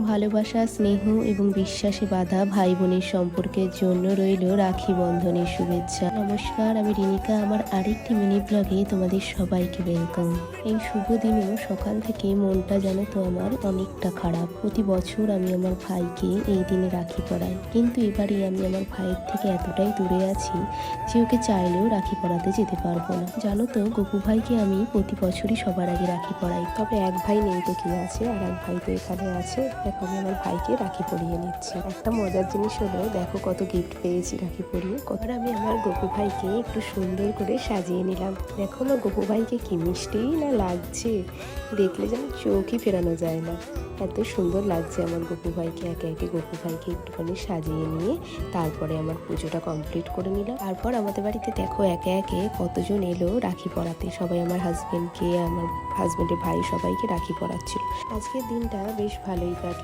ভালোবাসা, স্নেহ এবং বিশ্বাসে বাঁধা ভাই বোনের সম্পর্কের জন্য রইল রাখি বন্ধনের শুভেচ্ছা। নমস্কার, আমি রিনিকা। আমার আরেকটি মিনি ব্লগে তোমাদের সবাইকে ওয়েলকাম। এই শুভ দিনেও সকাল থেকে মনটা জানো তো আমার অনেকটা খারাপ। প্রতি বছর আমি আমার ভাইকে এই দিনে রাখি পরাই, কিন্তু এবারে আমি আমার ভাইয়ের থেকে এতটাই দূরে আছি যে ওকে চাইলেও রাখি পরাতে যেতে পারবো না। জানো তো, গপু ভাইকে আমি প্রতি বছরই সবার আগে রাখি পরাই। তবে এক ভাই নেই তো কি আছে, আর এক ভাই তো এখানে আছে। দেখো, আমি আমার ভাইকে রাখি পরিয়ে নিচ্ছি। একটা মজার জিনিস হলো, দেখো কত গিফট পেয়েছি রাখি পরিয়ে। কতবার আমি আমার গপু ভাইকে একটু সুন্দর করে সাজিয়ে নিলাম। দেখো আমার গপু ভাইকে কি মিষ্টি না লাগছে, দেখলে যেন চোখই ফেরানো যায় না। এত সুন্দর লাগছে আমার গপু ভাইকে। একে একে গপু ভাইকে একটুখানি সাজিয়ে নিয়ে তারপরে আমার পুজোটা কমপ্লিট করে নিলাম। তারপর আমাদের বাড়িতে দেখো একে একে কতজন এলো রাখি পরাতে। সবাই আমার হাজবেন্ডকে, আমার হাজবেন্ডের ভাই সবাইকে রাখি পরাচ্ছিল। আজকের দিনটা বেশ ভালোই কাটলো।